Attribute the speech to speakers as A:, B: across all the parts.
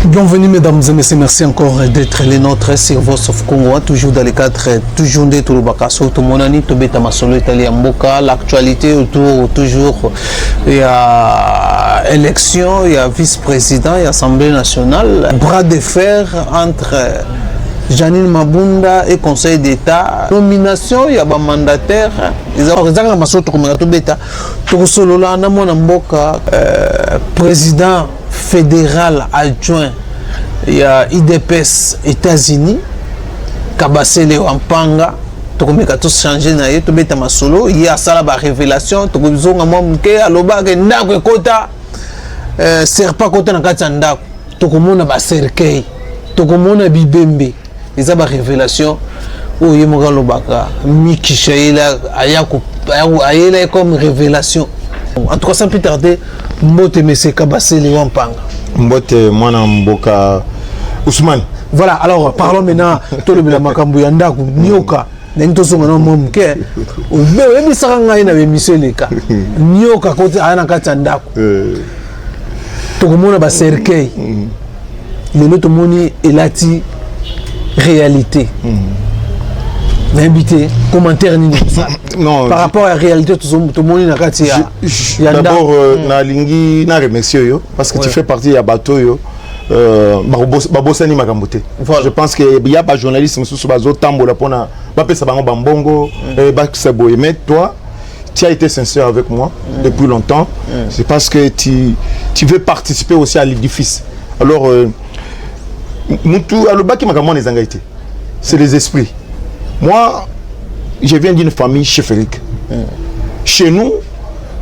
A: Bienvenue mesdames et messieurs, merci encore d'être les nôtres sur Voice of Congo, toujours dans le cadre, toujours de Toulubakaso, tout mon ami, Tobeta Masolo, Italien Mboka, l'actualité autour, toujours, il y a élection, il y a vice-président, il y a Assemblée nationale, bras de fer entre Janine Mabunda et Conseil d'État, nomination, il y a un mandataire, ils ont président Masolo, Tobeta, Tousolola, Namona Mboka, président fédéral adjoint, il y a IDPS États-Unis, Kabasele Wampanga, il y a tout changé, il y a ça la révélation, il y a Aloba, Ndako Kota, Serpa Kota Nakatanda, Tokomona Baserkei, Tokomona Bibembe, il y a la révélation, où il y a Lobaka, Miki Shaila, Ayela comme révélation. En tout cas, sans plus tarder, Mbote Messe Kabasele Wampanga.
B: Mbote Mwana Mboka Ousmane.
A: Voilà, alors parlons maintenant de la Makambu Yandaku, Nyoka, Nentoso Momke, ou Bébi Saranga na Miseleka, Nyoka Kote Anakata Ndaku. Tokomona Baserkei, le lot moni elati réalité. Invité, commentaire non, par rapport à la réalité, tout le monde n'a qu'à dire.
B: D'abord, je remercie parce que tu fais partie de bateau. Je pense qu'il y a des journalistes qui sont mais toi, tu as été sincère avec moi depuis longtemps. C'est parce que tu veux participer aussi à l'édifice. Alors, c'est les esprits. Moi, je viens d'une famille cheférique. Chez nous,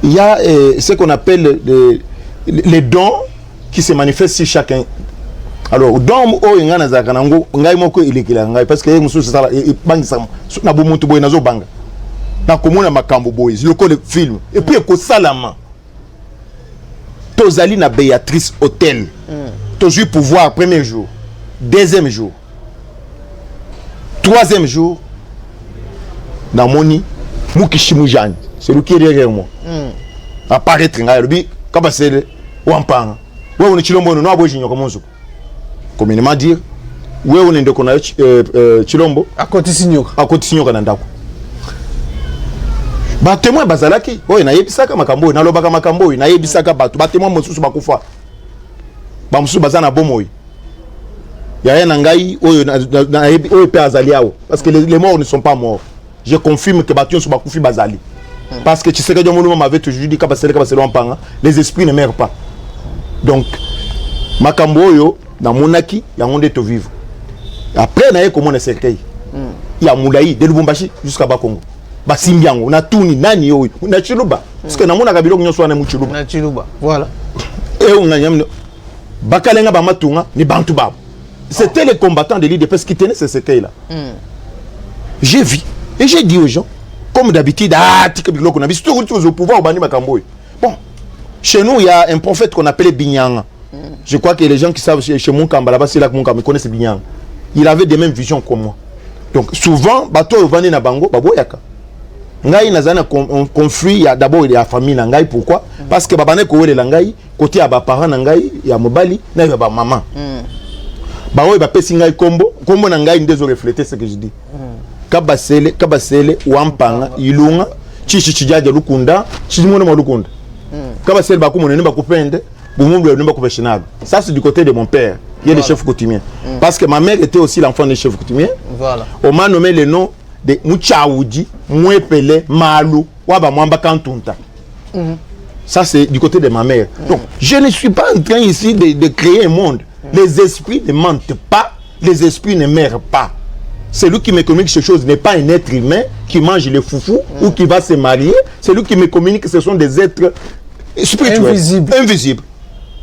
B: il y a ce qu'on appelle les dons qui se manifestent sur chacun. Alors, don parce que le film et puis salama tozali na Béatrice Hôtel. Toujours pouvoir premier jour, deuxième jour, troisième jour. Dans Moni, Mukishimujani, c'est lui qui est derrière moi. Apparaître, Kabasele, Wampanga. Ouais, on est Chilombo, on a beau junior comme on se. Communément dire, ouais, on est de Chilombo.
A: À côté Signor.
B: À côté Signor Kanandako. Bah, témoin Bazalaki, ouais, na yebisaka makambo, na lobaka makambo, na yebisaka batu, bah, témoin Mosusu Bakufa. Bah, Mosusu Bazana Bomoy. Il y a un angaï, ou Père Azaliao. Parce que les morts ne sont pas morts. Je confirme que Bation sont Bakoufi Bazali. Parce que tu sais que Dieu m'avait toujours dit que les esprits ne meurent pas. Donc, Makamboyo, dans mon acquis, il y a un monde de vivre. Après, il y a comment on est cercueil. Il y a Moulaï, de Lubumbashi jusqu'à Bakongo. Basimbiango, on a Touni, Nani, on a Chiluba. Parce que dans mon agabilo, on a soit un
A: Chiluba. Voilà.
B: Et on a Bakalenga Bamatunga, ni Bantouba. C'était les combattants de l'IDPS qui tenaient ce cercueil-là. J'ai vu. Et j'ai dit aux gens, comme d'habitude, au pouvoir, bon, chez nous, il y a un prophète qu'on appelait Binyanga. Je crois que les gens qui savent chez Moukamba, là-bas, c'est là que Moukamba connaissent Binyanga. Il avait des mêmes visions comme moi. Donc, souvent, bateau venu na bango, baboyaka. Ngai nazana conflit, d'abord il y a la famille nangai. Pourquoi? Parce que babane kowe le langai, côté à parents nangai, il y a mobali, na ba maman. Baoy ba pesi ngai kombo nangai ndezo refléter ce que je dis. Kabasele Wampanga Ilunga Chichijaja Lukunda Chimona Malukunda Kabasele Bakumone Bakupende Bumumbe Bakupeshinaga. Ça c'est du côté de mon père qui est le chef coutumier. Parce que ma mère était aussi l'enfant des chefs coutumiers. Voilà. On m'a nommé le nom de Mouchaoudi Mouepele Malou Waba Mwamba Kantunta. Ça c'est du côté de ma mère. Donc je ne suis pas en train ici de créer un monde. Les esprits ne mentent pas, les esprits ne meurent pas. Celui qui me communique ces choses n'est pas un être humain qui mange les foufous ou qui va se marier. Celui qui me communique, ce sont des êtres spirituels. Invisibles.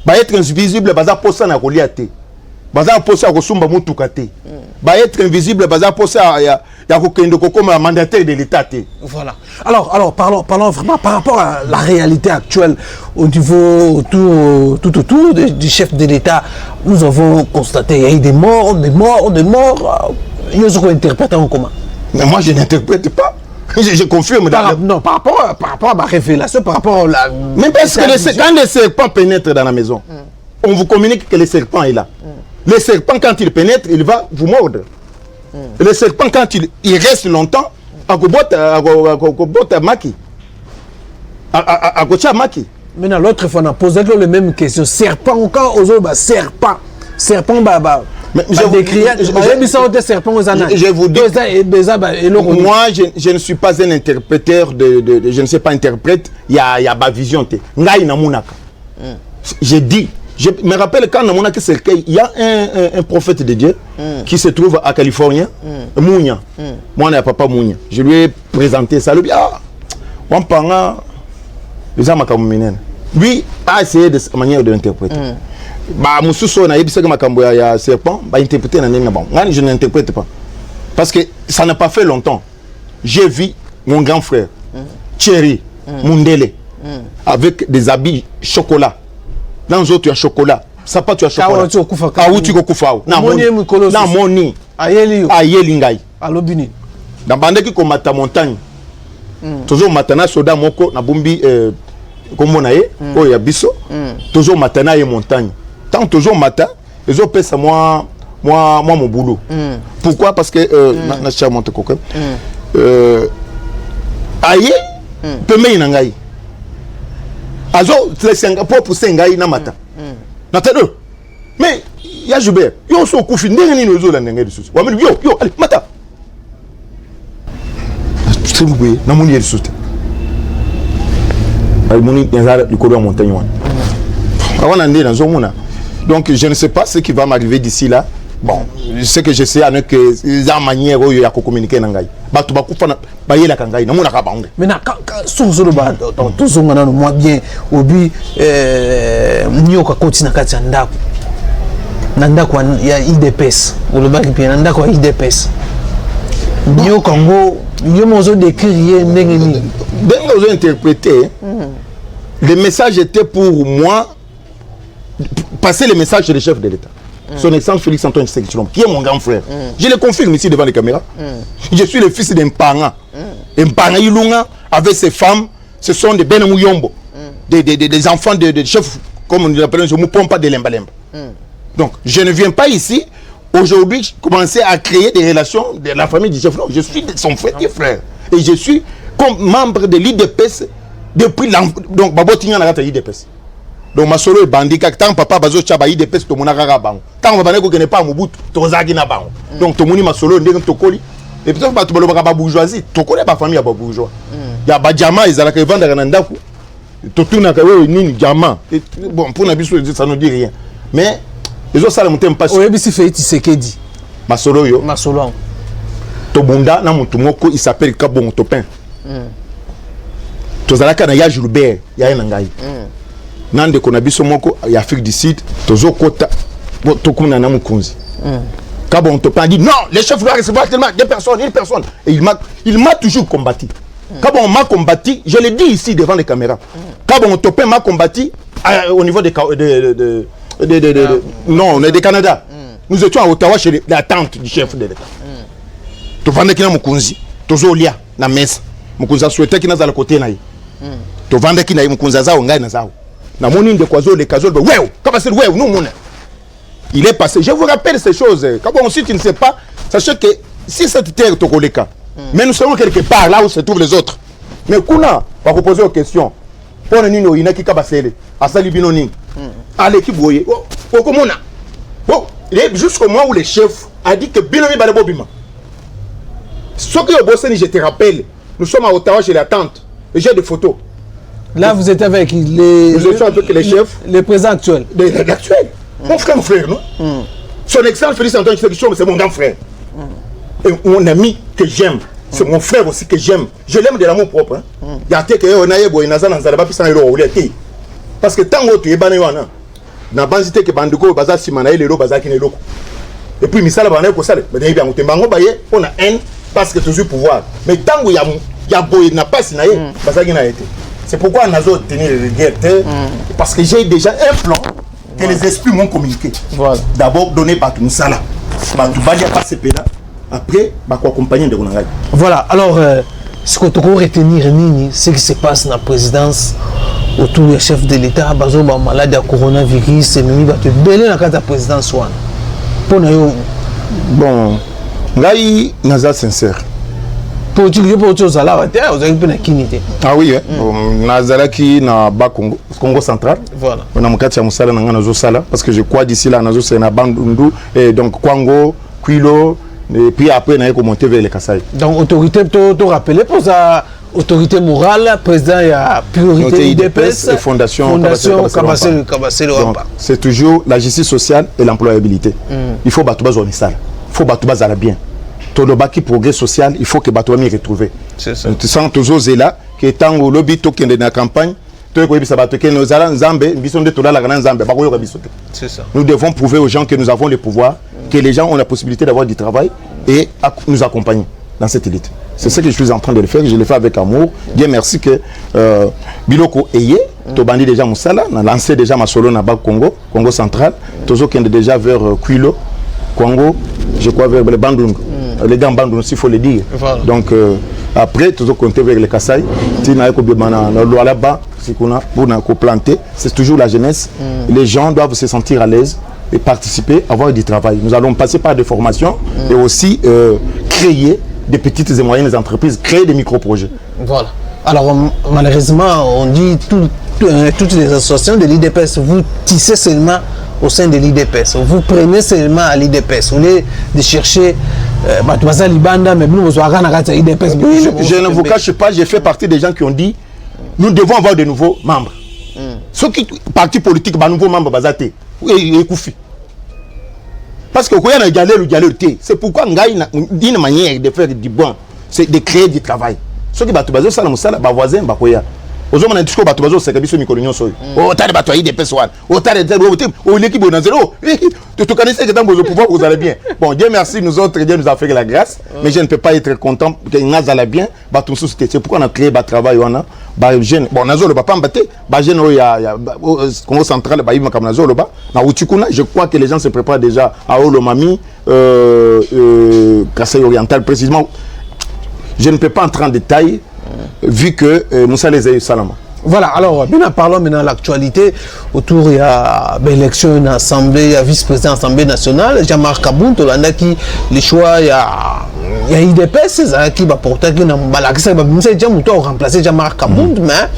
B: Bah, être invisible, bah, ça pose ça na Goliath. Bah, ça pose ça à Kosumba Moutoukate. Bah, être invisible, bah, ça pose ça à Kokendo comme mandataire de l'État.
A: Voilà. Alors parlons vraiment par rapport à la réalité actuelle au niveau tout autour du chef de l'État. Nous avons constaté qu'il y a eu des morts. Nous interprétons comment?
B: Mais moi je n'interprète pas. Je confirme.
A: Non, par rapport à ma révélation, par rapport à la...
B: Mais parce que quand les serpents pénètrent dans la maison, on vous communique que le serpent est là. Le serpent, quand il pénètre, il va vous mordre. Le serpent, quand il reste longtemps, à Maki. À Maki.
A: Maintenant, l'autre fois, on a posé les mêmes questions. Serpent, quand aux autres, serpent. Serpent, je
B: vous dis, moi, je ne suis pas un interpréteur je ne sais pas interprète, il y a ma vision. J'ai dit, je me rappelle quand il y a un prophète de Dieu qui se trouve à Californie, Mounia. Moi, on n'a pas Mounia. Je lui ai présenté ça. Lui a essayé de sa manière de l'interpréter. Serpent, je n'interprète pas. Parce que ça n'a pas fait longtemps. J'ai vu mon grand frère, Thierry, Mundele, avec des habits chocolat. Dans les autres, tu as chocolat. Ça pas tu as chocolat. Dans bande qui combat ta montagne. Toujours matana soda moko na bumbi comme on a oh ya biso. Toujours matana et montagne. Tant toujours matin, les autres pèsent moi mon boulot. Pourquoi? Parce que na charmante coquin. Aïe peut me inangai. Azo le Singapour pour Sengai na matin. Natano. Mais ya Joubert, yo so kufi ndenge ni zo la ndenge de souci. Wa yo allez mata. Trimboué na moni de souci. Ay moni nzara du kodo montagne wan. Awana ndé na zo mona. Donc je ne sais pas ce qui va m'arriver d'ici là. Bon, ce que je sais avec la manière où il y a communiquer nangai. Ba tu ba kufa ba yela kangai na mona ka bangue.
A: Mais na sur le bas tout zo ngana moi bien obi nyoka koti na kati ndako. Ndako ya IDPS. Ou le baki bien ndako ya IDPS. Nyoka ngo yo mozo décrire ndenge ni.
B: Ndenge ozo interpréter. Le message était pour moi passer le message chez le chef de l'État. Son excellence Félix Antoine Tshisekedi, qui est mon grand frère. Je le confirme ici devant les caméras. Je suis le fils d'un parent. Un parent Ilunga avec ses femmes, ce sont des Benemou Yombo. Des enfants de chefs, comme on l'appelle, je ne me pompe pas de l'embalemba. Donc, je ne viens pas ici, aujourd'hui, commencer à créer des relations de la famille du chef. Non, je suis son frère. Et je suis comme membre de l'IDPS depuis l'enfant. Donc, Babo Tignan a raté l'IDPS. Donc ma solo est bandit quand papa bazo chaba IDPS to monaka ga bango tant on va ne connaît pas Mobutu to zaki na bango donc to moni ma solo ndenge to koli et puis ba to baloba ba bourgeoisie to connaît pas famille ya ba bourgeois ya ba jama ezala ka vendre na ndaku to tuna ka we nini jama bon pour na biso ça ne dit rien mais les autres ça le monter pas
A: o ebisi Félix Tshisekedi
B: ma solo yo
A: ma solo
B: to bunda na mutu moko il s'appelle Kabon Topin to zala ka na ya Joubert ya ngai Nande konabiso moko ya Afrique du Sud tozo kota tokuna na mukunzi Kabon Topin dit non les chefs doivent recevoir tellement une personne et il m'a toujours combattu. Kabon m'a combattu, je le dis ici devant les caméras. Kabon Topin m'a combattu au niveau non, on est du Canada. Nous étions à Ottawa chez la tante du chef de l'État. To vande kina mukunzi tozo lia na mesa mukunza souhaité kina za le côté na yi to vande kina mukunza za ngai na zao na moni de kwazo le kazo ouais comment c'est ouais nous mon il est passé je vous rappelle ces choses quand on si tu ne sais pas sachez que si cette terre tokoleka mais nous serons quelque part là où se trouvent les autres mais kuna va vous poser aux questions pour nino inaki kabasele asali binoni allez qui boyer oh comment bon jusqu'au moment où le chef a dit que binomi bale bobima ce que au Bosnie je te rappelle nous sommes à Ottawa chez la tante et j'ai des photos.
A: Là, vous êtes avec les
B: chefs,
A: les présidents actuels.
B: Actuels. Mon frère, non? Son excellence Félix Antoine Tshisekedi, c'est mon grand frère. Et mon ami que j'aime, c'est mon frère aussi que j'aime. Je l'aime de l'amour propre. Il y a des gens parce que tant que tu es banné, na banzité que bandiko baza simana ile lo baza kine loko. Et puis misala bana ko sale, mais bien on te bango baye, on a haine parce que toujours pouvoir. Mais tant que y a boy n'a pas sinaye, baza kina été. C'est pourquoi on a tenu les guerres, parce que j'ai déjà un plan que les esprits m'ont communiqué. Voilà. D'abord donné par tout ça là. Après, accompagner de Ronaldo.
A: Voilà, alors ce qu'on doit retenir, c'est ce qui se passe dans la présidence autour du chef de l'État, bazo ba malade à coronavirus, et même ba te belé dans la présidence. Pour nous,
B: bon, ngai naza sincère.
A: pour utiliser pour autre chose, là, vous avez une kinité.
B: Ah oui, nazala qui na ba Congo, Congo central.
A: Voilà.
B: On a mon quartier Moussala na nazo sala parce que je crois d'ici là nazo c'est na Bandundu et donc Kwango, Kwilo et puis après na monter vers les Kasaï.
A: Donc autorité to rappeler pour ça autorité morale, président il y a priorité IDPS
B: et fondation
A: Kabassé le Wamba.
B: C'est toujours la justice sociale et l'employabilité. Il faut battre bazoni ça. Il faut battre bazala bien. Tout le baki progrès social, il faut que battre m'y retrouver.
A: C'est ça.
B: Tu sens toujours là que tant au lobby token de la campagne, tu ko bisa battre que nous allons Nzambe, bison de tola la grande Nzambe, ba ko yoka bisote.
A: C'est ça.
B: Nous devons prouver aux gens que nous avons le pouvoir, que les gens ont la possibilité d'avoir du travail et nous accompagner dans cette élite. C'est ce que je suis en train de le faire, je le fais avec amour. Dieu merci que Biloko Eye, Tobandi déjà Moussala, on a lancé déjà ma solo dans Congo, Congo central, Tozo qui est déjà vers Kwilo, Congo, je crois vers les Bandung, les gars Bandung s'il faut le dire. Voilà. Donc après, Tozo compter vers les Kasaï, Tina Eko Bimana, là-bas, c'est qu'on a pour planter, c'est toujours la jeunesse. Les gens doivent se sentir à l'aise et participer, avoir du travail. Nous allons passer par des formations et aussi créer des petites et moyennes entreprises, créer des micro-projets.
A: Voilà. Alors malheureusement, on dit toutes les associations de l'IDPS, vous tissez seulement au sein de l'IDPS. Vous prenez seulement à l'IDPS. Au lieu de chercher
B: je ne vous cache pas, j'ai fait partie des gens qui ont dit nous devons avoir de nouveaux membres. Ceux qui parti politique, nouveaux membres basaté. Et Koufi. Parce que c'est pourquoi une manière de faire du bon, c'est de créer du travail. Ceux qui battent ça, voisin, aux hommes discours batubazo c'est que mi colonion soy o tare batoyi des personnes o tare o l'équipe on a zéro tu connaissais que dans vos pouvoirs vous allez bien. Bon, Dieu merci, nous autres Dieu nous a fait la grâce, mais je ne peux pas être content que nous allons bien batou société. C'est pourquoi on a créé ba travail on a ba jeune bon nazo le pas mbaté ba jeune ya Congo central ba yima comme nazo le ba na utikuna. Je crois que les gens se préparent déjà à Olomami Kasaï oriental précisément. Je ne peux pas entrer en détail vu que Moussa les a eu Salama.
A: Voilà, alors bien parlons maintenant de l'actualité autour de l'élection de l'Assemblée, il y a vice-président de l'Assemblée nationale, Jean-Marc Kabound, on a qui le choix, il y a IDPS qui va porter qui n'a pas remplacer Jean-Marc Kabound, mais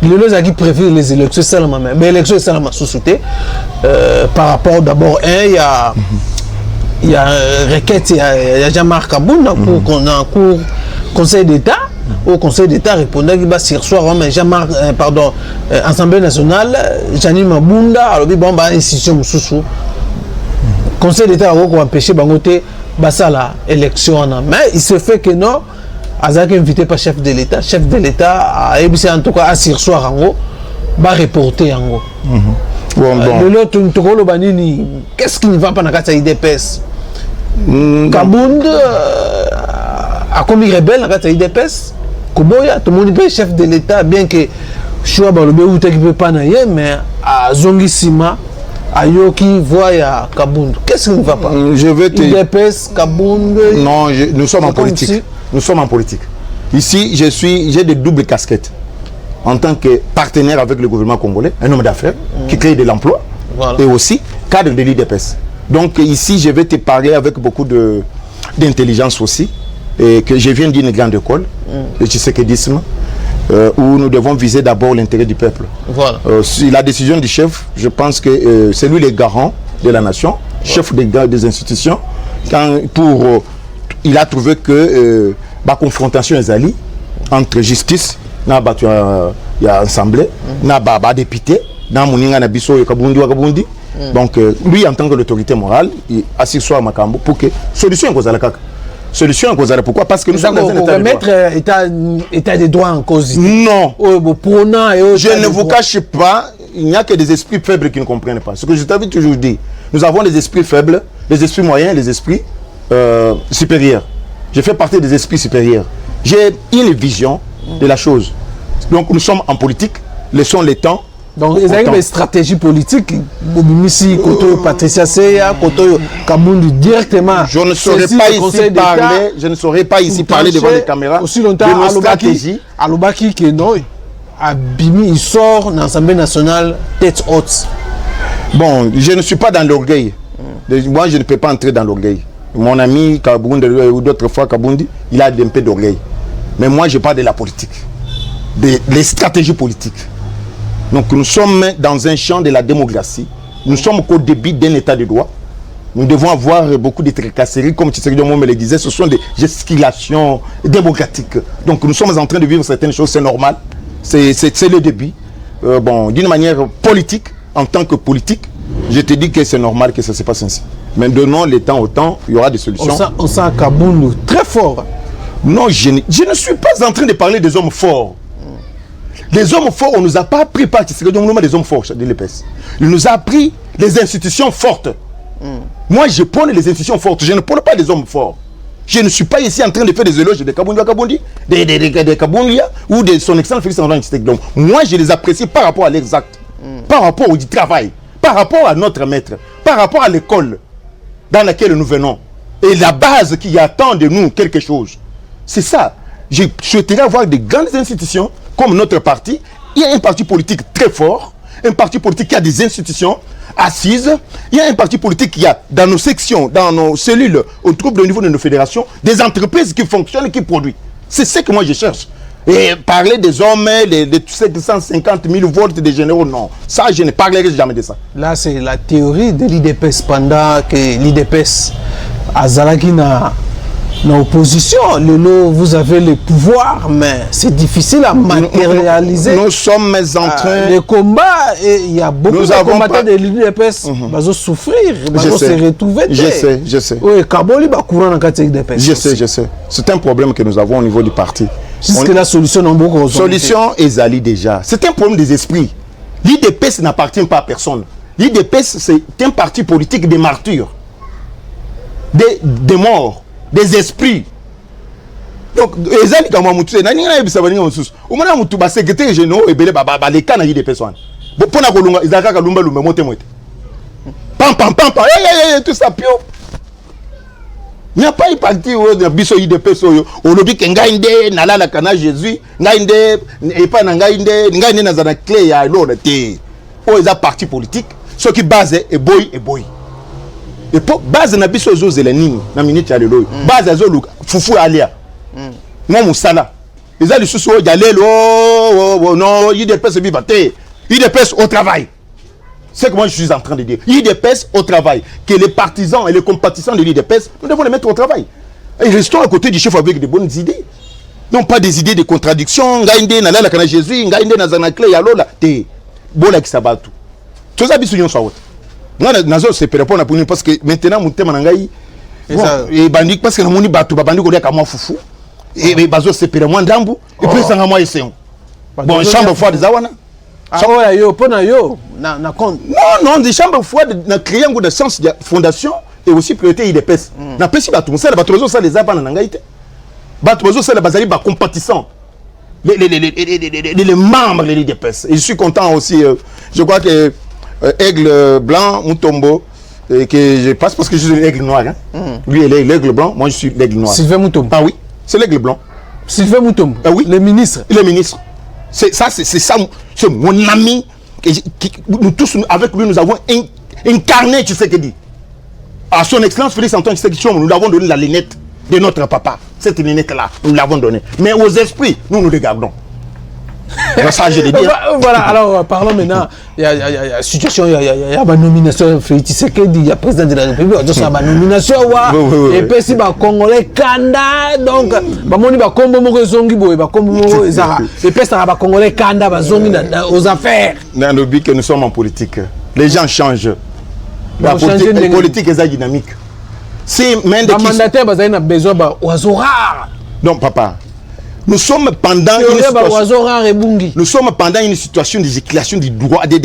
A: les qui préfèrent les élections Salama, mais l'élection Salama sous-souté par rapport d'abord il y a requête, il y a Jean-Marc Kabound qu'on a en cours Conseil d'État. Au Conseil d'État répondait qu'il va sur soir, mais Jean-Marc, pardon, Assemblée nationale, Janine Mabunda, alors bon, bah, institution sous. Conseil d'État a empêché Bangote, bah ça la élection, mais il se fait que non, Azak invité par chef de l'État a ébissé en tout cas à sur soir en gros, bah reporter en gros. L'autre, qu'est-ce qui ne va pas dans la IDPS? Kabound a commis rebelle dans la IDPS. Koboya, tout le monde est chef de l'État, bien que Choua Balobé ou qui peut pas naïe, mais à Zongisima, à Yoki, voit à Kabound. Qu'est-ce qui ne va pas?
B: Je vais te...
A: IDPS, Kabound...
B: Non, nous sommes en politique. Ici. Nous sommes en politique. Ici, j'ai des doubles casquettes. En tant que partenaire avec le gouvernement congolais, un homme d'affaires qui crée de l'emploi, voilà. Et aussi cadre de l'IDPS. Donc ici, je vais te parler avec beaucoup d'intelligence aussi. Et que je viens d'une grande école, le Tshisekedi-isme, où nous devons viser d'abord l'intérêt du peuple. Voilà. La décision du chef, je pense que c'est lui le garant de la nation, chef des institutions. Il a trouvé que la confrontation est alliée entre justice, il y a assemblée, il y a député, il y a donc lui en tant que l'autorité morale, il assure sur Makambo pour que solution soit la solution pourquoi? Parce que nous sommes dans un état de droit.
A: État de droit en cause.
B: Non. Je ne vous cache pas, il n'y a que des esprits faibles qui ne comprennent pas. Ce que je t'avais toujours dit, nous avons des esprits faibles, les esprits moyens, les esprits supérieurs. Je fais partie des esprits supérieurs. J'ai une vision de la chose. Donc nous sommes en politique, laissons les temps.
A: Donc, il y a une stratégie politique. Patricia Seya, Kabound directement.
B: Je ne saurais pas ici parler devant les caméras.
A: Aussi longtemps, de nos stratégies. Alobaki qui non, Abimi il sort dans l'Assemblée nationale tête haute.
B: Bon, je ne suis pas dans l'orgueil. Moi, je ne peux pas entrer dans l'orgueil. Mon ami Kabundi, ou d'autres fois Kabundi, il a un peu d'orgueil. Mais moi, je parle de la politique, des stratégies politiques. Donc, nous sommes dans un champ de la démocratie. Nous sommes qu'au début d'un état de droit. Nous devons avoir beaucoup de tracasseries, comme Tshisekedi me le disait, ce sont des gesticulations démocratiques. Donc, nous sommes en train de vivre certaines choses, c'est normal. C'est le début. Bon, d'une manière politique, en tant que politique, je te dis que c'est normal que ça se passe ainsi. Mais donnons le temps au temps, il y aura des solutions.
A: On sent Kaboundou très fort.
B: Non, je ne suis pas en train de parler des hommes forts. Les hommes forts, on ne nous a pas appris par Tshisekedi des hommes forts de l'EPS. Il nous a appris les institutions fortes. Moi, je prône les institutions fortes. Je ne prône pas des hommes forts. Je ne suis pas ici en train de faire des éloges de Kabundi, de Kabundia ou de son excellent Félix Antoine Tshisekedi. Donc, moi, je les apprécie par rapport à leurs actes, par rapport au travail, par rapport à notre maître, par rapport à l'école dans laquelle nous venons. Et la base qui attend de nous quelque chose. C'est ça. Je souhaiterais avoir de grandes institutions comme notre parti. Il y a un parti politique très fort, un parti politique qui a des institutions assises. Il y a un parti politique qui a dans nos sections, dans nos cellules, on trouve au niveau de nos fédérations, des entreprises qui fonctionnent et qui produisent. C'est ce que moi je cherche. Et parler des hommes, de 750 000 volts des généraux, non. Ça, je ne parlerai jamais de ça.
A: Là, c'est la théorie de l'IDPS pendant que l'IDPS a Zalaki na opposition. Vous avez le pouvoir, mais c'est difficile à matérialiser.
B: Nous sommes en train...
A: Les combats, il y a beaucoup de combattants de l'IDPS qui vont souffrir, ils vont se retrouver.
B: Je sais.
A: Oui, Kaboli va courir dans le l'IDPS.
B: Je sais. C'est un problème que nous avons au niveau du parti.
A: Puisque la solution n'a beaucoup de
B: solution est allée déjà. C'est un problème des esprits. L'IDPS n'appartient pas à personne. L'IDPS, c'est un parti politique des martyrs, des morts, des esprits. Donc, les gens qui ont été en train de se faire, ils ont été en train de se faire, ils ont été en train de se faire, ils ont été tout ça, pio. Il n'y a pas eu parti où il y a biso IDPS au lobby que ngainde nala la kana Jésus ngainde et pas ngainde na zana clé ya l'autre té. Oh ils a parti politique ce qui base est boy. Et pour base na biso zo zelenini na minute ya lelo. Base zo luka fufu alia. Moi musala. Ils a le sous oh non IDPS bi baté. IDPS au travail. C'est ce que moi je suis en train de dire. L'IDPS au travail. Que les partisans et les compatissants de l'IDPS, nous devons les mettre au travail. Et restons à côté du chef avec de bonnes idées. Non pas des idées de contradiction. Ngaïnde na la kana Jésus, ngaïnde na zanakle ya lola. Te bola ki sabatu. Tout ça bisu yon soit. Nga nazo se répondre pour nous parce que maintenant mon thème ngai et bandi parce que na moni batu ba bandi ko ka moi fufu. Et bazo se pere moi ndambu et puis ça moi eseon. Bon chambre fois des awana. Non, des chambres fois de créer un sens de fondation et aussi priorité IDPS. Na pesi ba tout ça ba trozo ça les a pas na ngaite. Ba trozo ça les bazali ba compatissants. Les membres de l'IDPS. Et je suis content aussi je crois que Aigle Blanc Mutombo que je passe parce que je suis l'aigle noir Lui il est l'aigle blanc, moi je suis l'aigle noir.
A: Sylvain Mutombo.
B: Ah oui, c'est l'aigle blanc.
A: Sylvain Mutombo.
B: Ah oui,
A: le ministre.
B: C'est ça, c'est mon ami. Nous tous, avec lui, nous avons incarné Tshisekedi. À son excellence Félix Antoine Tshisekedi, nous lui avons donné la lunette de notre papa. Cette lunette-là, nous l'avons donnée. Mais aux esprits, nous regardons. Ça, je l'ai dit.
A: Voilà, alors parlons maintenant. Il y a situation, il y a ma nomination Félix Tshisekedi, il y a président de la République, il y a ma nomination. Et puis si les Congolais Kanda, donc, il y a combo moko zongi boy, combo moko ezara. Et puis ça va Congolais Kanda, zongi aux affaires.
B: Dans le but que nous sommes en politique, les gens changent. La politique est dynamique. Si même des
A: mandataires a besoin d'oiseaux rares.
B: Non, papa. Nous sommes pendant une situation de déclaration du droit, de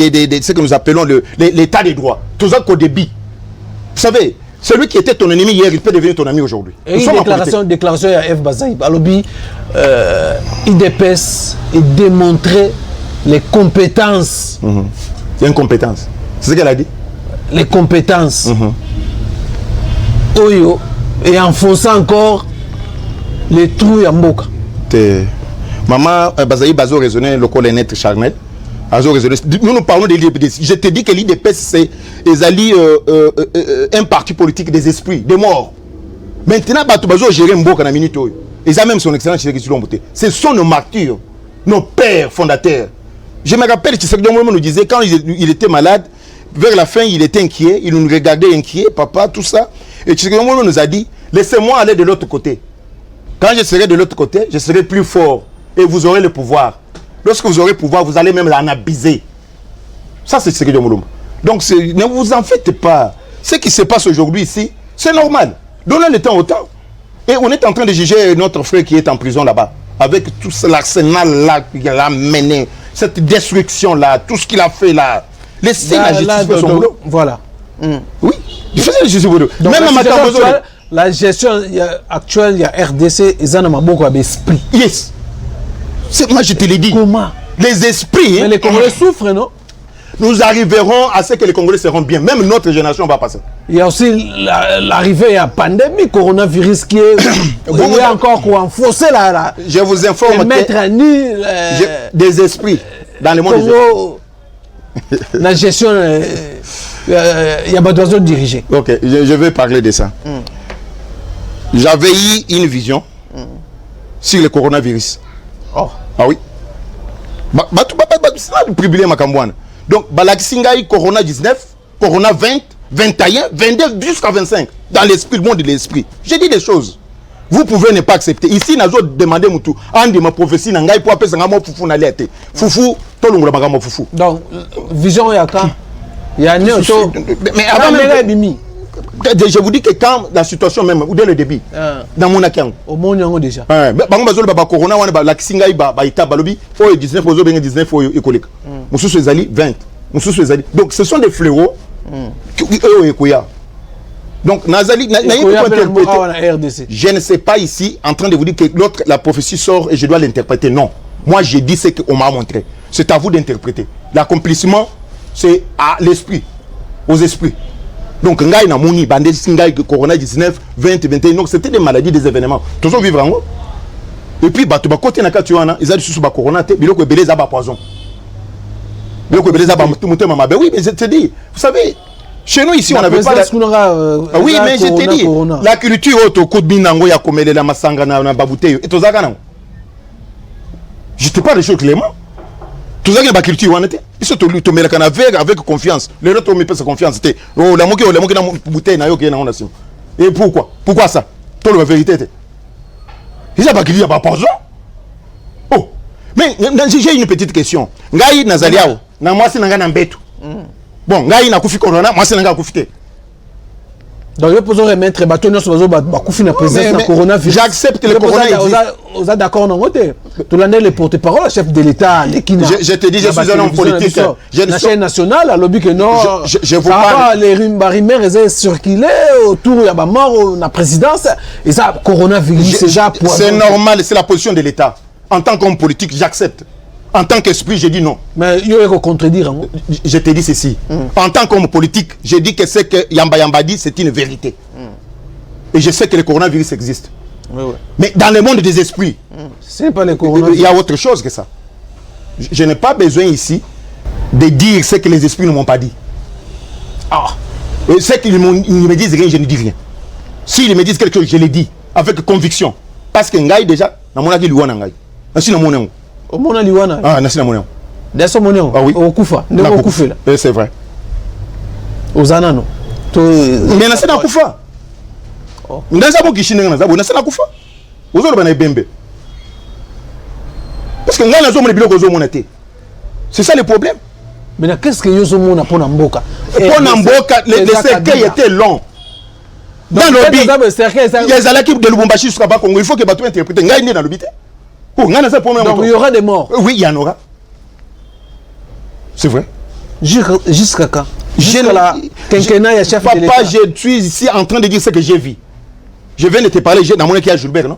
B: ce que nous appelons l'état des droits. Tout ça qu'au début. Vous savez, celui qui était ton ennemi hier, il peut devenir ton ami aujourd'hui.
A: Et une déclaration à F. Bazaïb. À l'objet, IDPS et démontrer les compétences.
B: Il y a une compétence. C'est ce qu'elle a dit.
A: Les compétences. Oyo, et enfonçant encore les trous à Mboka.
B: Maman Bazaï Bazo raisonné le colonel charnel Nous parlons de l'IDPS. Je te dis que l'IDPS, c'est un parti politique des esprits, des morts. Maintenant, Batoubazo gérer Mboka na minute. Ils ont même son excellence chez Kilombote. Ce sont nos martyrs, nos pères fondateurs. Je me rappelle, Tshisekedi nous disait, quand il était malade, vers la fin, il était inquiet, il nous regardait inquiet, papa, tout ça. Et Tshisekedi nous a dit, laissez-moi aller de l'autre côté. Quand je serai de l'autre côté, je serai plus fort et vous aurez le pouvoir. Lorsque vous aurez le pouvoir, vous allez même en abuser. Ça, c'est Tshisekedi Omolombo. Donc, ne vous en faites pas. Ce qui se passe aujourd'hui ici, c'est normal. Donnez le temps au temps. Et on est en train de juger notre frère qui est en prison là-bas. Avec tout l'arsenal-là qu'il a mené, cette destruction-là, tout ce qu'il a fait là. Laissez la justice faire son boulot.
A: Voilà.
B: Oui, il faisait la justice boulot. Même en matière
A: la gestion actuelle, il y a RDC, ils ont beaucoup d'esprit.
B: Yes. Moi, je te l'ai dit.
A: Comment?
B: Les esprits.
A: Mais les Congolais souffrent, non?
B: Nous arriverons à ce que les Congolais seront bien. Même notre génération va passer. Il y a
A: aussi l'arrivée à la pandémie, coronavirus qui est... il y a encore quoi enfoncer la...
B: Je vous informe
A: mettre à nu...
B: des esprits dans le monde des esprits.
A: La gestion... il y a besoin de diriger.
B: Ok, je vais parler de ça. J'avais eu une vision sur le coronavirus.
A: Oh.
B: Ah oui. C'est là le privilège Makambouane. Donc, Balaksingaï, Corona 19, Corona 20, 21, 22 jusqu'à 25. Dans l'esprit, le monde de l'esprit. J'ai dit des choses. Vous pouvez ne pas accepter. Ici, nous avons demandé Moutou. Andi ma prophétie, Nangaï, pour appeler ça, Foufou, Naliate. Foufou, Tolongla Magamo Foufou.
A: Donc, vision, il y a quand? Il y a un
B: mais avant même. Je vous dis que quand la situation même, ou dès le début, dans mon acquis.
A: Au monde, il y a déjà.
B: Corona, la Kingaï, Baïta, Balobi, 19, 19, écolique. Moussous Ezali, 20. Moussous Ezali. Donc ce sont des fléaux qui ont. Donc, Nazali, je ne sais pas ici en train de vous dire que l'autre, la prophétie sort et je dois l'interpréter. Non. Moi, j'ai dit ce qu'on m'a montré. C'est à vous d'interpréter. L'accomplissement, c'est à l'esprit, aux esprits. Donc, Ngai Namouni, Bandé Singai, Corona 19, 20, 21. Donc, c'était des maladies, des événements. Toujours vivre en haut. Et puis, bah, tu vas côté Nakatuana, ils ont dit sous Corona, Biloko Beleza poison. Biloko Beleza Mama. Ben oui, mais je te dis, vous savez, chez nous ici, on n'avait pas. Oui, mais je te dis, la culture au coup de Binango, il y a comme la Massanga, na Babouté, et tout ça. Je te parle des choses clément. Tout ça, il y a une culture, on était. Ils sont tous avec confiance. Les autres ont mis sa confiance. Oh, la moquette, la bouteille, et pourquoi? Pourquoi ça? Tout la vérité. Ils n'ont pas qu'il y a pas pardon. Oh, mais j'ai une petite question. Ngai Nazaliao, na moi c'est nanga nambetu. Bon, Ngai na kufi corona, moi c'est nanga kufite.
A: Donc je peux remettre bateau sur le bakufi na présence na coronavirus.
B: J'accepte le coronavirus.
A: Vous êtes d'accord non côté? Tout l'année le porte-parole, chef de l'État, l'équina.
B: Je te dis, je suis un homme politique.
A: La chaîne nationale, à l'objet que non.
B: Je vous parle.
A: Les rumeurs elles circulé autour de la mort de la présidence et ça coronavirus déjà.
B: C'est normal, c'est la position de l'État. En tant qu'homme politique, j'accepte. En tant qu'esprit, je dis non.
A: Mais il y a contredire.
B: Je te dis ceci. En tant qu'homme politique, je dis que ce que Yamba Yamba dit, c'est une vérité. Et je sais que le coronavirus existe.
A: Oui, oui.
B: Mais dans le monde des esprits,
A: c'est pas le coronavirus.
B: Il y a autre chose que ça. Je n'ai pas besoin ici de dire ce que les esprits ne m'ont pas dit. Ah. Ce qu'ils me disent rien, je ne dis rien. S'ils me disent quelque chose, je le dis avec conviction. Parce que Ngai déjà, dans mon avis, Luana Ngai. Nasi na moneo.
A: Au mon Luana.
B: Ah, nasi na moneo.
A: D'ailleurs, moneo.
B: Ah oui.
A: Au Kufa. Ne au Kufa là.
B: C'est vrai.
A: Aux Anano.
B: Mais nasi na Kufa. Ndaza bo kishinenga na zabo nasi na Kufa. Ozolo bana ebembe. Parce que Ngai na zo mon biloko zo monate. C'est ça le problème.
A: Mais qu'est-ce que yozo mona pour Namboka?
B: Pour Namboka, les cercueils étaient longs. Dans le lobby, il y a des équipes de Lubumbashi jusqu'à Congo. Il faut que Batou interprète. Donc
A: il y aura des morts.
B: Oui, il y en aura. C'est vrai.
A: Jusqu'à quand? Jusqu'à la quinquennat, il y a chef de l'État.
B: Papa, je suis ici en train de dire ce que j'ai vu. Je viens de te parler, dans mon équipe à Gilbert, non?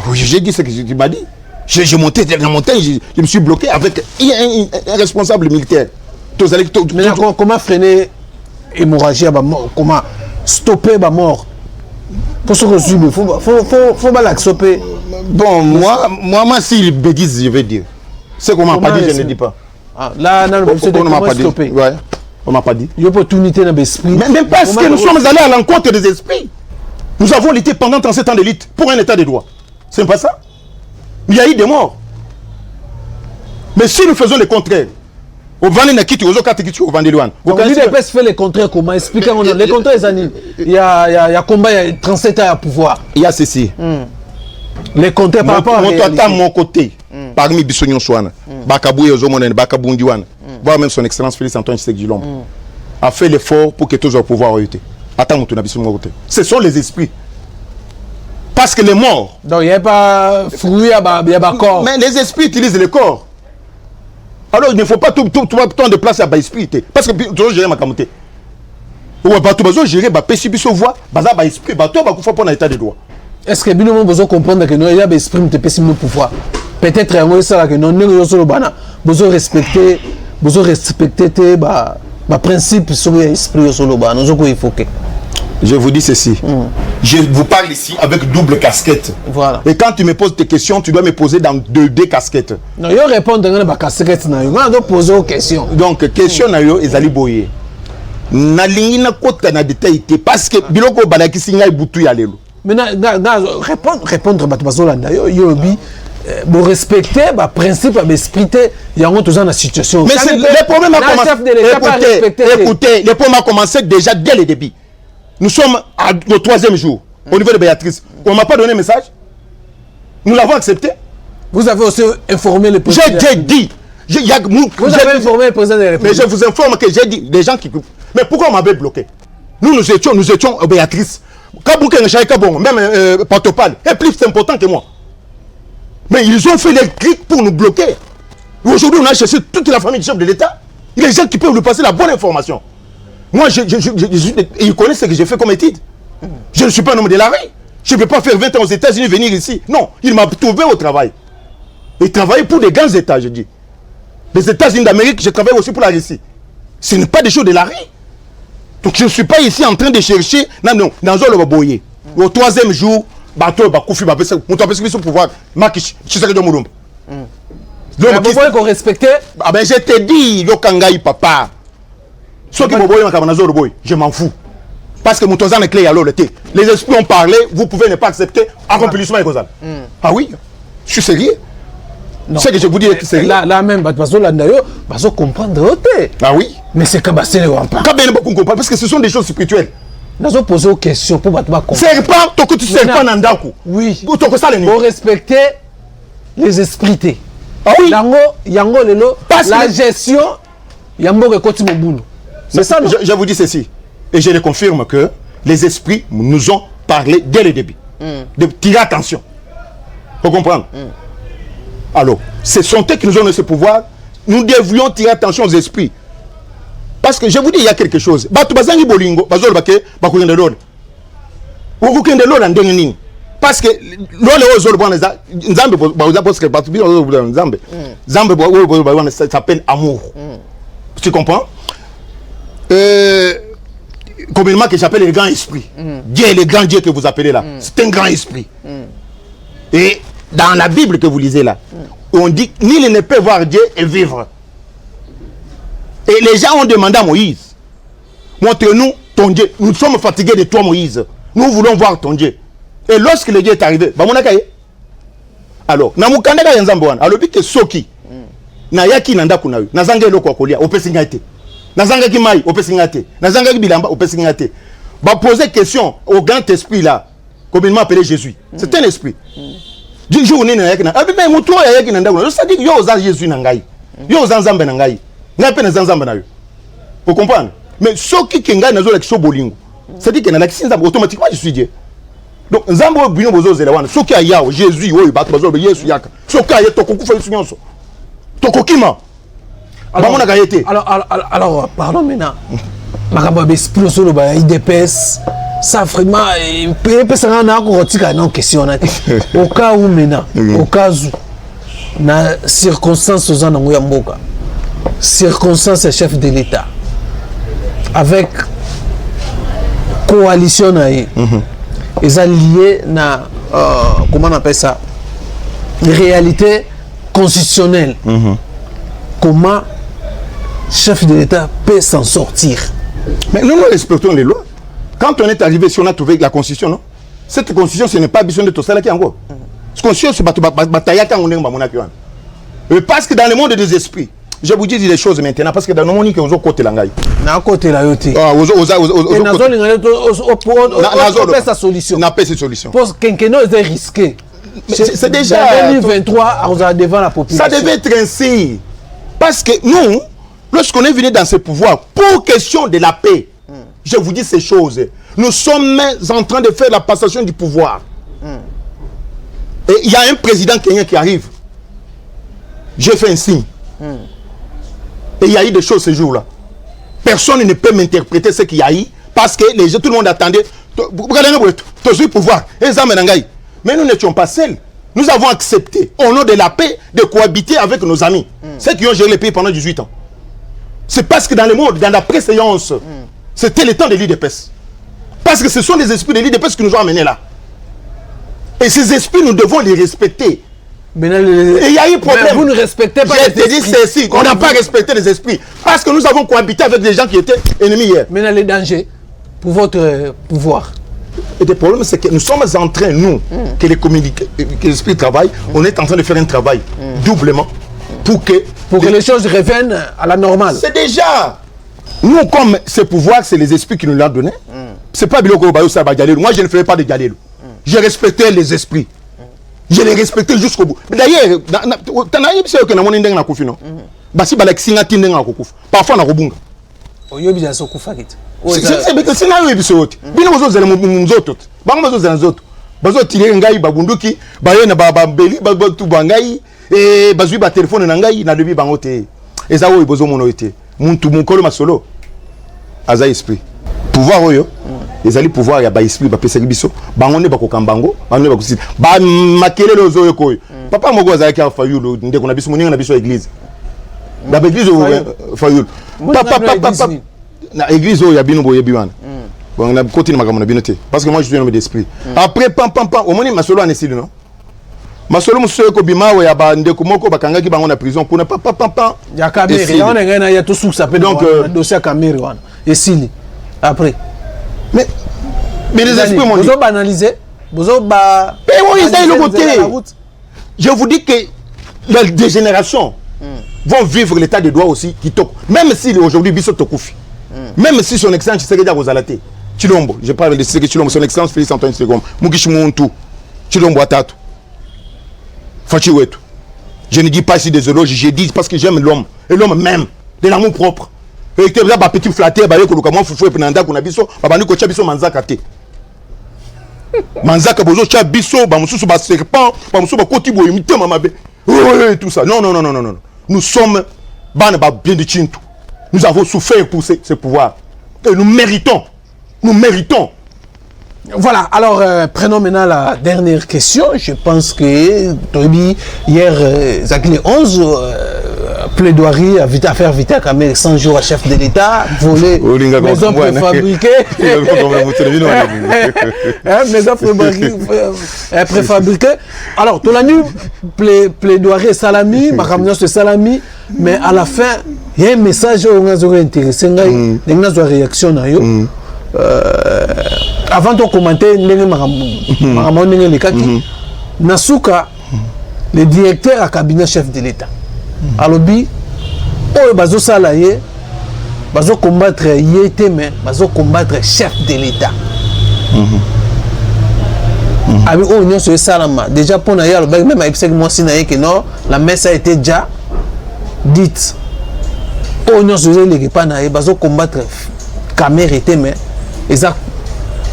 B: Oui, j'ai dit ce que tu m'as dit. J'ai monté dans la montagne, je me suis bloqué avec un responsable militaire.
A: Mais comment freiner l'hémorragie? Comment stopper la mort? Pour ce que je dis, il faut pas stopper.
B: Bon, moi, s'ils me disent, je vais dire. C'est comment pas dit, je ne dis pas.
A: Là,
B: on m'a pas dit. Ouais. On m'a pas dit.
A: Il y a opportunité dans l'esprit.
B: Mais même parce que nous sommes allés à l'encontre des esprits. Nous avons lutté pendant 37 ans de lutte pour un état de droit. C'est pas ça. Il y a eu des morts. Mais si nous faisons le contraire, au Vendée Nakiti, aux Okatiki, au Vendée Luan.
A: Vous l'UDPS fait le contraire comment? Expliquez-moi. Les contraires, il y a combat, il y a 37 ans à pouvoir.
B: Il y a ceci.
A: Les contraires par rapport à
B: à mon côté, parmi Bissonion Swan, Bakabou et Ozomonen, Bakabou Ndiwan, voire même son excellence Félix Antoine Tshisekedi Tshilombo, a fait l'effort pour que tous au pouvoir aient été. Attends, mon Bissonion côté. Ce sont les esprits. Parce que les morts.
A: Donc il n'y a pas fruit, il n'y a pas corps.
B: Mais les esprits utilisent les corps. Alors il ne faut pas tout temps de place à l'esprit. Parce que tu dois gérer ma camoté. Ou pas tout besoin gérer, péché, voix, bazar, esprit, toi, va pour un état de droit.
A: Est-ce que nous avons besoin de comprendre que nous avons l'esprit de péché de pouvoir? Peut-être que nous avons respecter tes principes sur l'esprit de l'Obana. Nous avons évoqué.
B: Je vous dis ceci. Je vous parle ici avec double casquette.
A: Voilà.
B: Et quand tu me poses tes questions, tu dois me poser dans deux casquettes.
A: Non, je réponds dans la casquette. Je dois poser aux questions.
B: Donc, question na yo ezali boye. Na lingi na kota na détail parce que biloko balaki singa ibutu ya lelo.
A: Mais répondre à Bazolanda, vous respectez le principe, l'esprit, il y a dans la situation.
B: Mais le problème a commencé. Écoutez, le problème a commencé déjà dès le début. Nous sommes au 3e jour, au niveau de Béatrice. On ne m'a pas donné un message. Nous l'avons accepté.
A: Vous avez aussi informé le président.
B: J'ai dit.
A: Vous avez informé le président de la République.
B: Mais je vous informe que j'ai dit, des gens qui... Mais pourquoi on m'avait bloqué? Nous étions Béatrice. Même Pantopal est plus important que moi. Mais ils ont fait les clics pour nous bloquer. Aujourd'hui, on a cherché toute la famille du chef de l'État. Il y a des gens qui peuvent lui passer la bonne information. Moi, ils connaissent ce que j'ai fait comme étude. Je ne suis pas un homme de la rue. Je ne peux pas faire 20 ans aux États-Unis venir ici. Non, il m'a trouvé au travail. Et travailler pour des grands États, je dis. Les États-Unis d'Amérique, je travaille aussi pour la Russie. Ce n'est pas des choses de la rue. Donc je ne suis pas ici en train de chercher. Non, dans un boyer. Au 3e jour, bateau, bakoufi, on t'a passé son pouvoir. Makish, je sais que je me trompe.
A: Donc, vous voyez qu'on respectait.
B: Ah ben, je te dis, le kangaï, papa. Ceux qui je m'en fous. Parce que mon est clé à l'autre. Les esprits ont parlé, vous pouvez ne pas accepter accomplissement et causal. Ah oui, je suis sérieux. Ce que je vous dis est sérieux.
A: Là même, parce que comprendre.
B: Ah oui.
A: Mais c'est comme ça,
B: parce que ce sont des choses spirituelles.
A: Nous avons posé aux questions pour comprendre.
B: Serpent, tu serpent Nandaku.
A: Oui. Pour respecter les esprits.
B: Ah oui.
A: La gestion, c'est ça, non?
B: Je vous dis ceci. Et je le confirme que les esprits nous ont parlé dès le début. De tirer attention. Vous comprenez? Alors, ce sont eux qui nous ont donné ce pouvoir. Nous devions tirer attention aux esprits. Parce que je vous dis, il y a quelque chose. Parce que ça s'appelle amour. Tu comprends? Communément que j'appelle le grand esprit. Dieu est le grand Dieu que vous appelez là. C'est un grand esprit. Et dans la Bible que vous lisez là, on dit nul ne peut voir Dieu et vivre. Et les gens ont demandé à Moïse, montre-nous ton Dieu. Nous sommes fatigués de toi, Moïse. Nous voulons voir ton Dieu. Et lorsque le Dieu est arrivé, alors, Namukandaka Yanzamboan, alors que Soki, Nayaki Nandaku na Nazanga Loko Akolia, Opesingate. Nazanga Kimai, Opesingate. Nazanga Bilamba, Opesingate. Va poser question au grand esprit là, communément appelé Jésus. C'est un esprit. Du jour où on est là, mais mon tour est là, ça dit que yo osant Jésus nangai. Yo osant Zambe nangai. N'a pas Zambe na yo. Vous comprenez? Mais Soki Kenga Nazo Lakso Bolingo. Ça dit que dans la automatiquement je suis Dieu. Donc Zambo Bino Bozo Zelawan, Soki Ayao, Jésus, oui, Batbazo, Yesu Yaka. Soki Ayao, Tokoku Fayosunyoso. Tokokima.
A: Alors, pardon maintenant. Makababe explosion le ba IDPS. Ça vraiment peut-être on a encore une question au cas où maintenant, au cas où na circonstances aux en Mboka. Circonstances chef de l'État avec coalition ils ont lié na comment on appelle ça, réalité constitutionnelle. Comment chef de l'État peut s'en sortir.
B: Mais nous respectons les lois. Quand on est arrivé, si on a trouvé la constitution, non? Cette constitution, ce n'est pas besoin de tout ça là qui est encore. Cette constitution, c'est parce que dans le monde des esprits, je vous dis des choses maintenant, parce que dans le monde, il y a un côté là.
A: Na côté là yote. Et na zone on sa solution.
B: On appelle cette solution.
A: Parce que quelqu'un est risqué.
B: C'est déjà
A: 2023 devant la population.
B: Ça devait être ainsi. Parce que nous, lorsqu'on est venu dans ce pouvoir, pour question de la paix, je vous dis ces choses. Nous sommes en train de faire la passation du pouvoir. Et il y a un président kenyan qui arrive. J'ai fait un signe. Et il y a eu des choses ce jour-là. Personne ne peut m'interpréter ce qu'il y a eu parce que tout le monde attendait. Regardez le pouvoir. Mais nous n'étions pas seuls. Nous avons accepté, au nom de la paix, de cohabiter avec nos amis. Ceux qui ont géré le pays pendant 18 ans. C'est parce que dans le monde, dans la préséance, c'était le temps de l'IDPS. Parce que ce sont les esprits de l'IDPS qui nous ont amenés là. Et ces esprits, nous devons les respecter. Et il y a eu problème.
A: Mais vous ne respectez pas les esprits.
B: Je te dis ceci, on n'a pas respecté les esprits. Parce que nous avons cohabité avec des gens qui étaient ennemis hier.
A: Maintenant, les dangers pour votre pouvoir.
B: Et le problème, c'est que nous sommes en train, nous, que les esprits travaillent, on est en train de faire un travail doublement pour que
A: les choses reviennent à la normale.
B: C'est déjà. Nous, comme ce pouvoir, c'est les esprits qui nous l'ont donné. C'est pas Biloko Bayo Saba Galilou. Moi, je ne ferai pas de Galilou. J'ai respecté les esprits. Je les respectais jusqu'au bout. Mais d'ailleurs, parfois, on a rebonga. Pouvoir oyo ezali pouvoir ya ba esprit ba pesaki biso bangonde bakokambango bangonde bakosita ba makele lozo yo koyo papa moko azali ka fayulu ndeko na biso moninga na biso église ba église fayulu papa na église oyo ya bino boye biwana bon na côté makambo na bino te parce que moi je suis un homme d'esprit après pam au moni masolo anesili non masolo muso ko bimawe ya ba ndeko moko bakangaki bango na prison kuna papa
A: ya kamere ya ona ngana ya to suksa pe donc dossier kamere wana esili. Après. Mais
B: les esprits m'ont dit.
A: Vous avez analysé. Vous avez
B: le côté. Je vous dis que les générations vont vivre l'état de droit aussi qui toque. Même si aujourd'hui Bissot Tokoufi. Même si son excellence Tshisekedi Rozalate. Chilombo. Je parle de Tshisekedi Chilombo. Son excellence Félix Antoine Tshisekedi. Mukishi Muntu. Chilombo Atatu. Fachiwetu. Je ne dis pas si désolé. Je dis parce que j'aime l'homme. Et l'homme même. De l'amour propre. Et que ça petit flatté ba yoko lokamo fufu epinanda kuna biso babandi ko chabiso manzaka te manzaka bozo chabiso ba mususu ba serpent ba mususu ba koti boye mitema mabe tout ça non nous sommes bana ba bien de Chintu. Nous avons souffert pour ce pouvoir et nous méritons
A: Voilà, alors prenons maintenant la dernière question. Je pense que Tobi, hier, Zakine 11, plaidoirie à faire vite à Kamel 100 jours à chef de l'État, voler maison préfabriquée. Maison préfabriquée. Alors, tout la nuit, plaidoirie salami, ma c'est salami, mais à la fin, il y a un message où on a intéressé, il y a une réaction. Avant de commenter, Nasuka, le directeur à cabinet chef de l'État. Alobi, oh, bazo salaye, bazo combattre yétéme, bazo combattre chef de l'État. Abi oh non sur salama. Déjà pour naïa le bac même avec ce que moi si naïa que non, la messe a été déjà dite. Oh non sur les pas naïa, bazo combattre caméra yétéme, exact.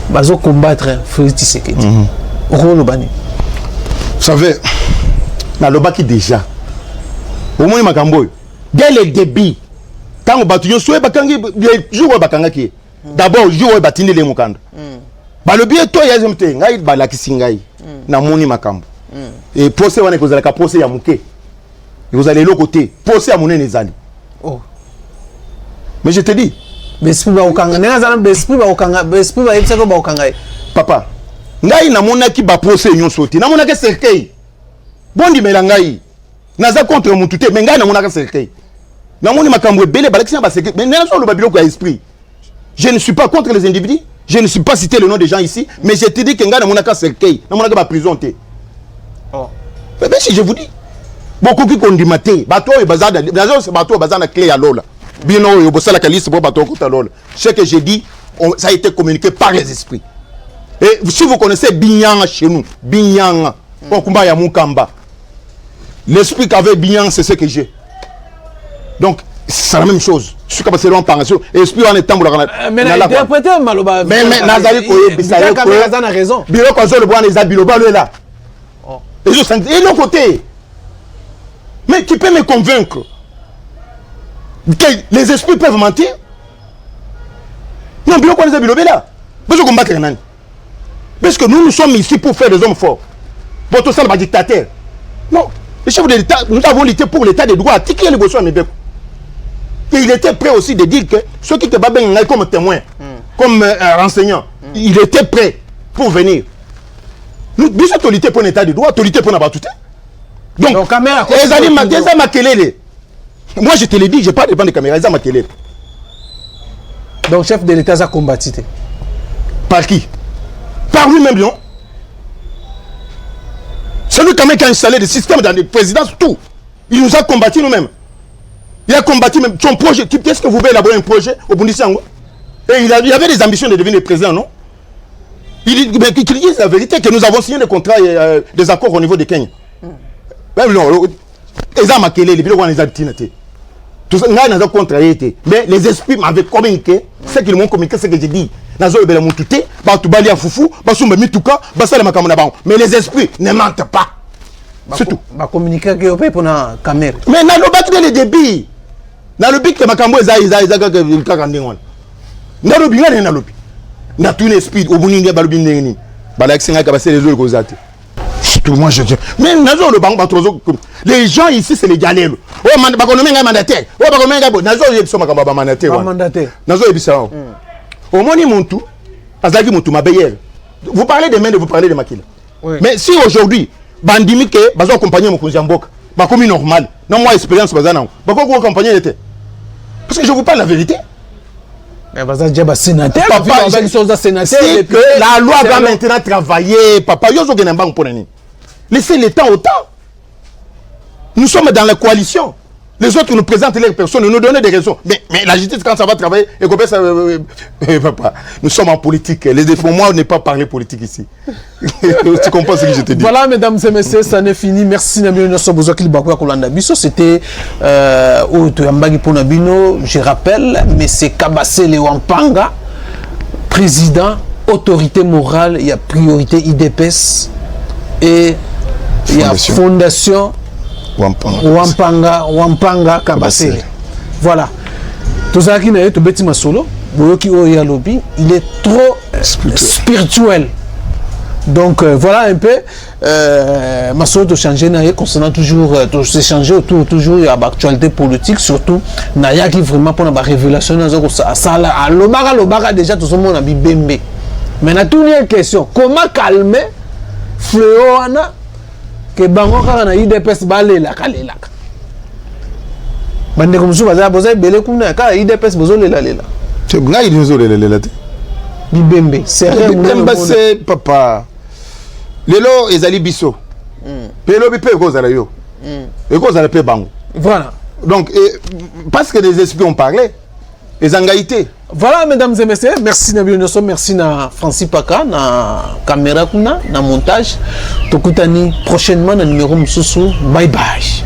A: Bazo combattre Félix Tshisekedi. Vous
B: savez, na lobaki déjà. Au moins makambo. Dès le début, quand on battu soit bakangi jour bakanga ki. D'abord jour batindi le mukanda. Ba le bien to ya zemte ngai ba la kisingai. Na moni makambo. Et procès wana kozala ka procès ya muke. Vous allez l'autre côté, procès à mon nezali. Oh. Mais je te dis papa, ngai na monaki ba procès nyon sauté. Na monaki cercueil. Bondi melangai. Naza contre mututé, mais ngai na monaki cercueil. Je ne suis pas contre les individus. Je ne suis pas cité le nom des gens ici, mais je te dis que nga na monaka cercueil, na monaka ba prison té. Oh. Mais si je vous dis, beaucoup qui condimate, bateau et bazar, c'est bateau bazar na clé à l'ola. Bino yo bossa la calice pour bateau kota l'ola. Ce que j'ai dit, ça a été communiqué par les esprits. Et si vous connaissez Binyanga chez nous, Binyanga, Okumba ya Mukamba. L'esprit qu'avait Binyanga, c'est ce que j'ai. Donc c'est la même chose. Je suis capable de faire pension. Esprit en étant
A: mais interpréter Maloba.
B: Mais Nazari Koye Bisayo Koye.
A: Nazari a raison.
B: Bilo Kozo le bois les Biloba le là. Et l'autre côté. Mais qui peut me convaincre que les esprits peuvent mentir? Non, Bilo Koye Biloba là. Parce que combattre Renan. Parce que nous sommes ici pour faire des hommes forts. Pour tout ça, le dictateur. Non. Les chefs de l'État, nous avons lutté pour l'État des droits. Qui est le besoin de il était prêt aussi de dire que ceux qui étaient bien comme témoin, comme renseignant, il était prêt pour venir. Nous, nous sommes lutter pour l'État de droit, lutter pour n'avoir tout. Donc, moi je te l'ai dit, je parle devant les caméras,
A: donc, chef de l'État a combattu.
B: Par qui? Par lui-même, non? C'est lui quand même qui a installé des systèmes dans les présidences, tout. Il nous a combattu nous-mêmes. Il a combattu même son projet. Qu'est-ce que vous voulez élaborer un projet au Bundesliga? Et il avait des ambitions de devenir président, non? Il dit la vérité que nous avons signé des contrats, des accords au niveau de Kenya. Non, ils ont marqué les bilans, ils ont dit tout ça, nous avons contrarié. Mais les esprits m'avaient communiqué, ce qu'ils m'ont communiqué, c'est que j'ai dit. Mais les esprits ne mentent pas. C'est tout.
A: Communiquer pour la caméra.
B: Mais dans le bac de débit. Dans le but que Makambo est dans le but, dans le but. Dans tout l'esprit, au bout de l'esprit, moi je dis. Mais les gens ici, c'est les galères. Oh, mandataire. Au moins, vous parlez de Mende, vous parlez de Makila. Mais si aujourd'hui, Bandimi que bazo accompagner mon cousin Mboka, bah comme normal. Non moi expérience bazana. Bah quoi accompagner était. Parce que je vous parle la vérité.
A: Mais baza déjà sénateur,
B: papa,
A: une chose de sénateur
B: et que la loi va maintenant travailler. Papa, yo zo genamba pour nani. Laissez le temps au temps. Nous sommes dans la coalition. Les autres nous présentent les personnes, nous donnent des raisons. Mais la justice, quand ça va travailler, et ça, papa, nous sommes en politique. Pour moi, on n'est pas parler politique ici. Tu comprends ce que je te dis?
A: Voilà, mesdames et messieurs, ça n'est fini. Merci, Nabino C'était je rappelle, mais c'est Kabasele Wampanga, président, autorité morale, il y a priorité IDPS et il y a fondation. Wampanga Kabasele. Voilà. Tout ça qui n'est pas petit solo, il est trop spirituel. Donc voilà un peu ma solo de changer concernant toujours s'échanger autour toujours à l'actualité politique, surtout naya qui vraiment pour la révélation à ça à l'obara déjà tout le monde a bibembe. Maintenant tout une question, comment calmer Fléoana que bango kaka na IDPS balela kalelaka bande komsu baza boza belé kuna ka IDPS bozolela lela
B: te ngai bozolela te
A: bibembe c'est
B: papa lelo ezali biso pelo bipe kozala yo et kozala pe bango
A: voilà
B: donc parce que les esprits ont parlé les angaïtés.
A: Voilà, mesdames et messieurs, merci Nabil Nyoso, merci na Francis Paka, na caméra kuna, na montage. Tokutani prochainement na numéro Msusu. Bye bye.